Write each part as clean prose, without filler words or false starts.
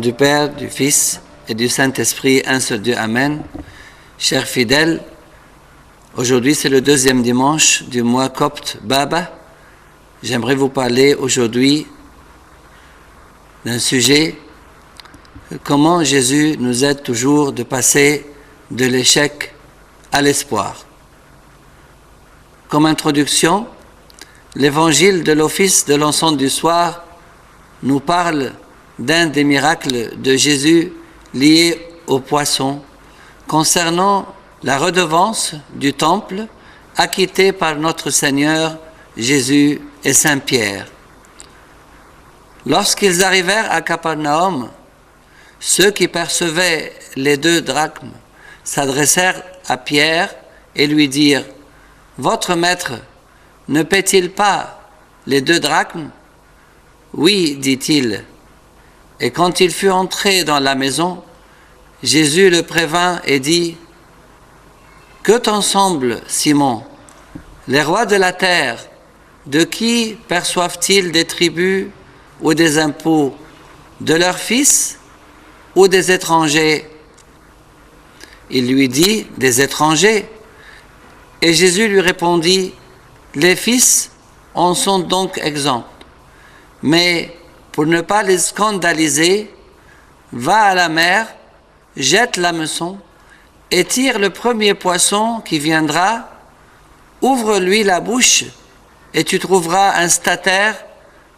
du Père, du Fils et du Saint-Esprit, un seul Dieu, Amen. Chers fidèles, aujourd'hui c'est le deuxième dimanche du mois copte Baba. J'aimerais vous parler aujourd'hui d'un sujet, comment Jésus nous aide toujours de passer de l'échec à l'espoir. Comme introduction, l'évangile de l'office de l'encens du soir nous parle d'un des miracles de Jésus liés au poisson, concernant la redevance du temple acquittée par notre Seigneur Jésus et Saint Pierre. Lorsqu'ils arrivèrent à Capernaum, ceux qui percevaient les 2 drachmes s'adressèrent à Pierre et lui dirent : « Votre maître ne paie-t-il pas les 2 drachmes ? » « Oui, dit-il. » Et quand il fut entré dans la maison, Jésus le prévint et dit : « Que t'en semble, Simon ? Les rois de la terre, de qui perçoivent-ils des tributs ou des impôts ? De leurs fils ou des étrangers ? Il lui dit : des étrangers. Et Jésus lui répondit : les fils en sont donc exempts. Mais pour ne pas les scandaliser, va à la mer, jette l'hameçon et tire le premier poisson qui viendra, ouvre-lui la bouche et tu trouveras un stataire,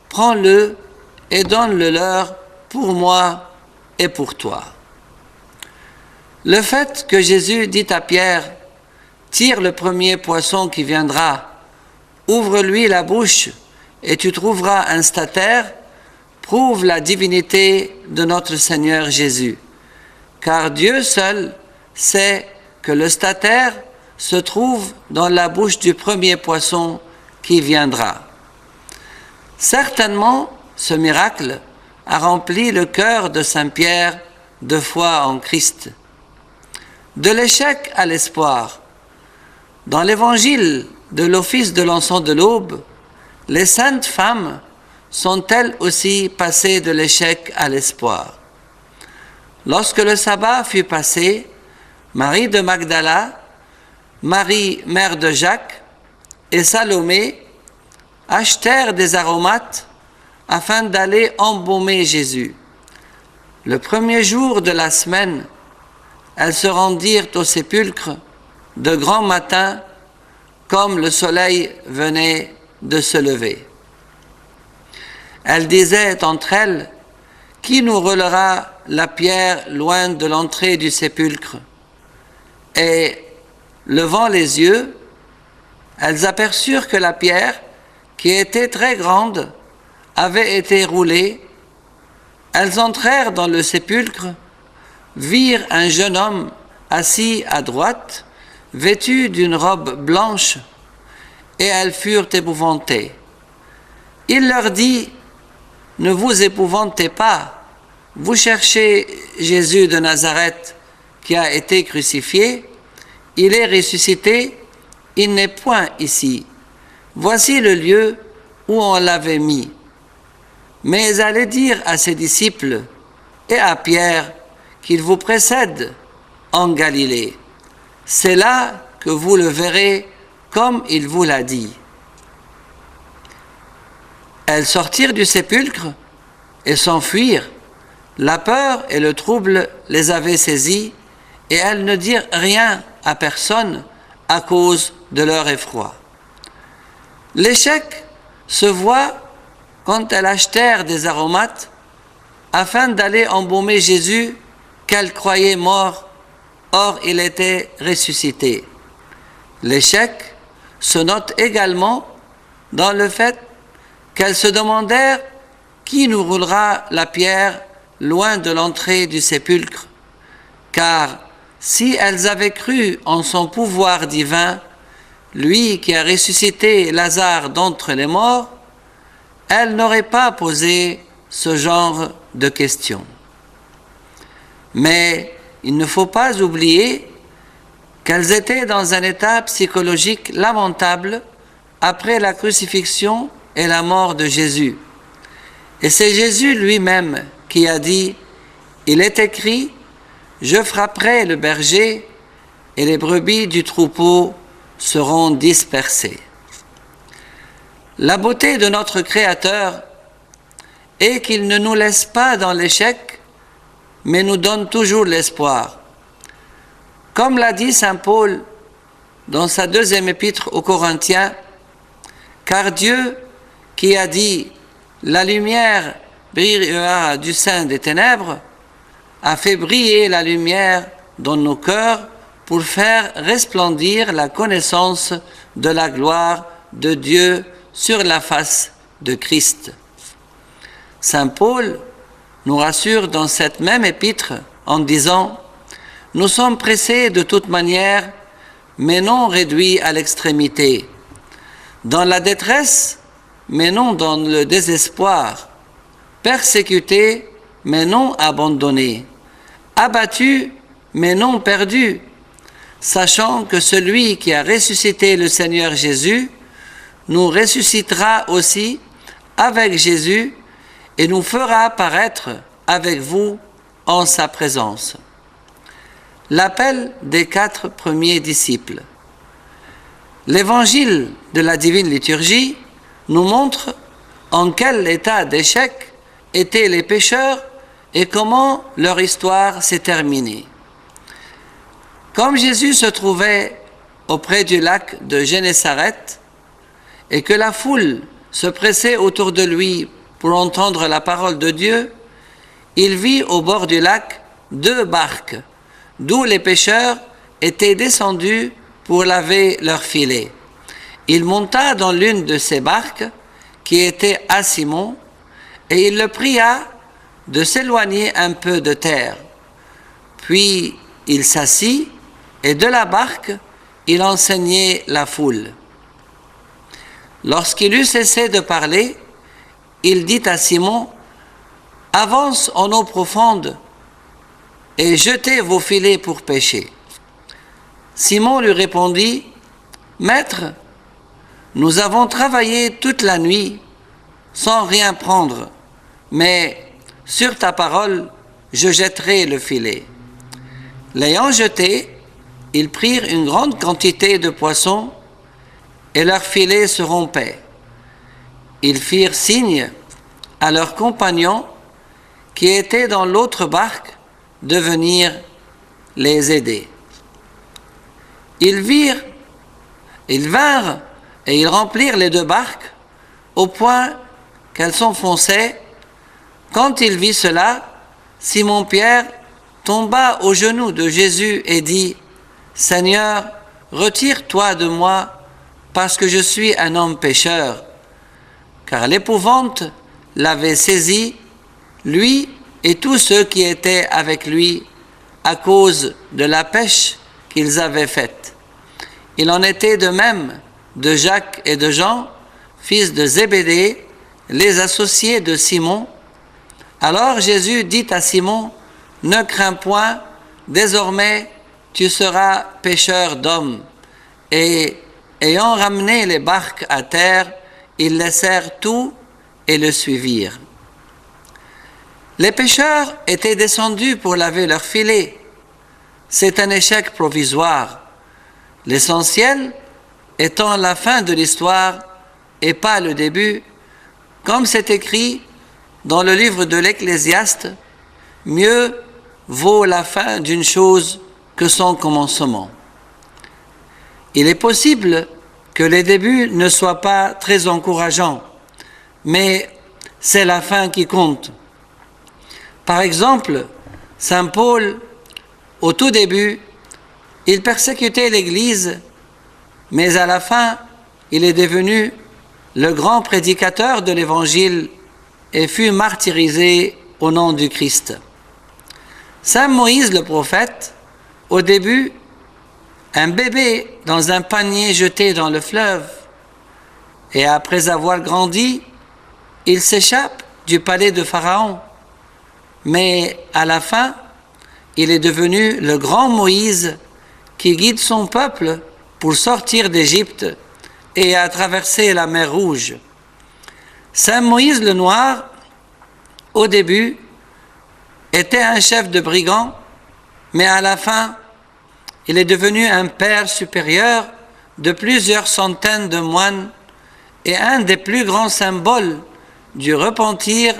prends-le et donne-le leur pour moi et pour toi. Le fait que Jésus dit à Pierre : tire le premier poisson qui viendra, ouvre-lui la bouche et tu trouveras un stataire, prouve la divinité de notre Seigneur Jésus. Car Dieu seul sait que le stataire se trouve dans la bouche du premier poisson qui viendra. Certainement, ce miracle a rempli le cœur de Saint Pierre de foi en Christ. De l'échec à l'espoir. Dans l'évangile de l'office de l'encens de l'aube, les saintes femmes sont elles aussi passées de l'échec à l'espoir. Lorsque le sabbat fut passé, Marie de Magdala, Marie, mère de Jacques, et Salomé achetèrent des aromates afin d'aller embaumer Jésus. Le premier jour de la semaine, elles se rendirent au sépulcre de grand matin, comme le soleil venait de se lever. Elles disaient entre elles : qui nous roulera la pierre loin de l'entrée du sépulcre ? Et, levant les yeux, elles aperçurent que la pierre, qui était très grande, avait été roulée. Elles entrèrent dans le sépulcre, virent un jeune homme assis à droite, vêtu d'une robe blanche, et elles furent épouvantées. Il leur dit : ne vous épouvantez pas, vous cherchez Jésus de Nazareth qui a été crucifié, il est ressuscité, il n'est point ici. Voici le lieu où on l'avait mis. Mais allez dire à ses disciples et à Pierre qu'il vous précède en Galilée. C'est là que vous le verrez comme il vous l'a dit. Elles sortirent du sépulcre et s'enfuirent. La peur et le trouble les avaient saisies et elles ne dirent rien à personne à cause de leur effroi. L'échec se voit quand elles achetèrent des aromates afin d'aller embaumer Jésus qu'elles croyaient mort, or il était ressuscité. L'échec se note également dans le fait qu'elles se demandèrent qui nous roulera la pierre loin de l'entrée du sépulcre, car si elles avaient cru en son pouvoir divin, lui qui a ressuscité Lazare d'entre les morts, elles n'auraient pas posé ce genre de questions. Mais il ne faut pas oublier qu'elles étaient dans un état psychologique lamentable après la crucifixion et la mort de Jésus. Et c'est Jésus lui-même qui a dit : il est écrit « Je frapperai le berger et les brebis du troupeau seront dispersées ». La beauté de notre Créateur est qu'il ne nous laisse pas dans l'échec, mais nous donne toujours l'espoir. Comme l'a dit saint Paul dans sa deuxième épître aux Corinthiens, « Car Dieu, qui a dit « La lumière brillera du sein des ténèbres », a fait briller la lumière dans nos cœurs pour faire resplendir la connaissance de la gloire de Dieu sur la face de Christ. » Saint Paul nous rassure dans cette même épître en disant « Nous sommes pressés de toute manière, mais non réduits à l'extrémité, dans la détresse, mais non dans le désespoir, persécutés, mais non abandonnés, abattus, mais non perdus, sachant que celui qui a ressuscité le Seigneur Jésus nous ressuscitera aussi avec Jésus et nous fera paraître avec vous en sa présence. » L'appel des 4 premiers disciples. L'évangile de la divine liturgie nous montre en quel état d'échec étaient les pécheurs et comment leur histoire s'est terminée. Comme Jésus se trouvait auprès du lac de Génézareth et que la foule se pressait autour de lui pour entendre la parole de Dieu, il vit au bord du lac 2 barques, d'où les pêcheurs étaient descendus pour laver leurs filets. Il monta dans l'une de ces barques, qui était à Simon, et il le pria de s'éloigner un peu de terre. Puis il s'assit, et de la barque, il enseignait la foule. Lorsqu'il eut cessé de parler, il dit à Simon, « Avance en eau profonde et jetez vos filets pour pêcher. » Simon lui répondit, « Maître, nous avons travaillé toute la nuit sans rien prendre, mais sur ta parole, je jetterai le filet. » L'ayant jeté, ils prirent une grande quantité de poissons et leurs filets se rompaient. Ils firent signe à leurs compagnons qui étaient dans l'autre barque de venir les aider. Ils vinrent et ils remplirent les 2 barques au point qu'elles s'enfonçaient. Quand il vit cela, Simon-Pierre tomba aux genoux de Jésus et dit, « Seigneur, retire-toi de moi, parce que je suis un homme pécheur. » Car l'épouvante l'avait saisi, lui et tous ceux qui étaient avec lui, à cause de la pêche qu'ils avaient faite. Il en était de même de Jacques et de Jean, fils de Zébédée, les associés de Simon. Alors Jésus dit à Simon, « Ne crains point, désormais tu seras pêcheur d'hommes. » Et ayant ramené les barques à terre, ils laissèrent tout et le suivirent. Les pêcheurs étaient descendus pour laver leurs filets. C'est un échec provisoire. L'essentiel étant la fin de l'histoire et pas le début, comme c'est écrit dans le livre de l'Ecclésiaste, « Mieux vaut la fin d'une chose que son commencement. » Il est possible que les débuts ne soient pas très encourageants, mais c'est la fin qui compte. Par exemple, saint Paul, au tout début, il persécutait l'Église, mais à la fin, il est devenu le grand prédicateur de l'Évangile et fut martyrisé au nom du Christ. Saint Moïse le prophète, au début, un bébé dans un panier jeté dans le fleuve, et après avoir grandi, il s'échappe du palais de Pharaon. Mais à la fin, il est devenu le grand Moïse qui guide son peuple pour sortir d'Égypte et à traverser la mer Rouge. Saint Moïse le Noir, au début, était un chef de brigands, mais à la fin, il est devenu un père supérieur de plusieurs centaines de moines et un des plus grands symboles du repentir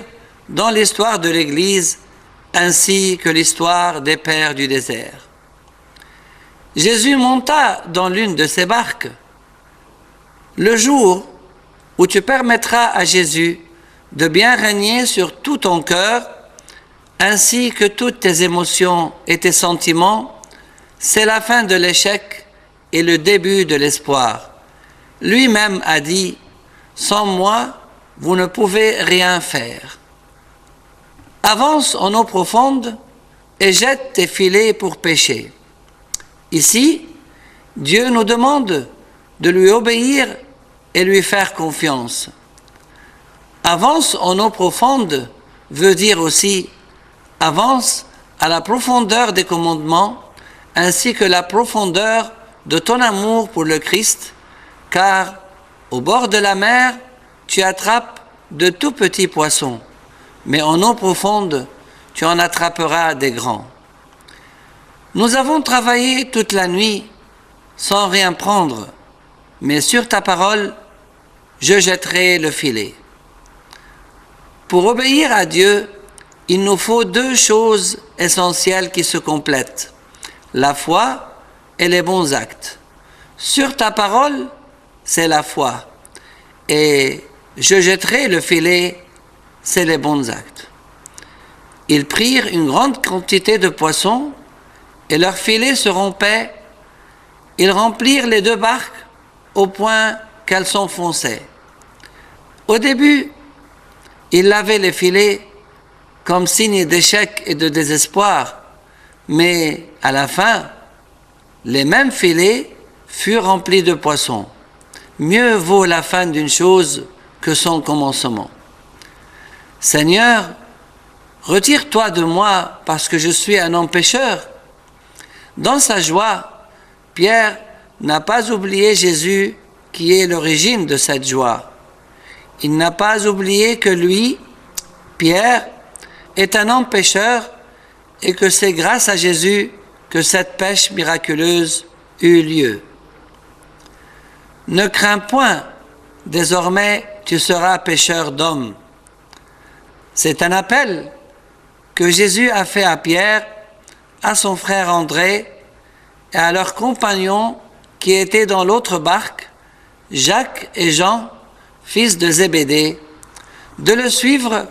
dans l'histoire de l'Église ainsi que l'histoire des pères du désert. Jésus monta dans l'une de ces barques. Le jour où tu permettras à Jésus de bien régner sur tout ton cœur, ainsi que toutes tes émotions et tes sentiments, c'est la fin de l'échec et le début de l'espoir. Lui-même a dit, « Sans moi, vous ne pouvez rien faire. » Avance en eau profonde et jette tes filets pour pêcher. Ici, Dieu nous demande de lui obéir et lui faire confiance. Avance en eau profonde veut dire aussi avance à la profondeur des commandements ainsi que la profondeur de ton amour pour le Christ, car au bord de la mer, tu attrapes de tout petits poissons, mais en eau profonde, tu en attraperas des grands. Nous avons travaillé toute la nuit sans rien prendre, mais sur ta parole, je jetterai le filet. Pour obéir à Dieu, il nous faut deux choses essentielles qui se complètent, la foi et les bons actes. Sur ta parole, c'est la foi, et je jetterai le filet, c'est les bons actes. Ils prirent une grande quantité de poissons, et leurs filets se rompaient. Ils remplirent les deux barques au point qu'elles s'enfonçaient. Au début, ils lavaient les filets comme signe d'échec et de désespoir, mais à la fin, les mêmes filets furent remplis de poissons. Mieux vaut la fin d'une chose que son commencement. Seigneur, retire-toi de moi parce que je suis un homme pécheur. Dans sa joie, Pierre n'a pas oublié Jésus qui est l'origine de cette joie. Il n'a pas oublié que lui, Pierre, est un homme pécheur et que c'est grâce à Jésus que cette pêche miraculeuse eut lieu. Ne crains point, désormais tu seras pêcheur d'hommes. C'est un appel que Jésus a fait à Pierre, à son frère André et à leurs compagnons qui étaient dans l'autre barque, Jacques et Jean, fils de Zébédée, de le suivre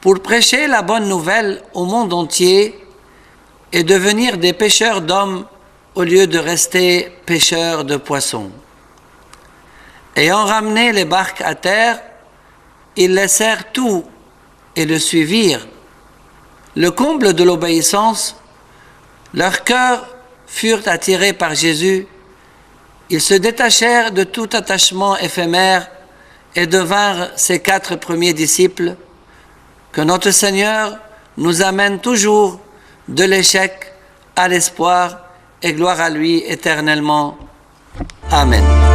pour prêcher la bonne nouvelle au monde entier et devenir des pêcheurs d'hommes au lieu de rester pêcheurs de poissons. Ayant ramené les barques à terre, ils laissèrent tout et le suivirent. Le comble de l'obéissance, leurs cœurs furent attirés par Jésus. Ils se détachèrent de tout attachement éphémère et devinrent ses 4 premiers disciples. Que notre Seigneur nous amène toujours de l'échec à l'espoir et gloire à lui éternellement. Amen.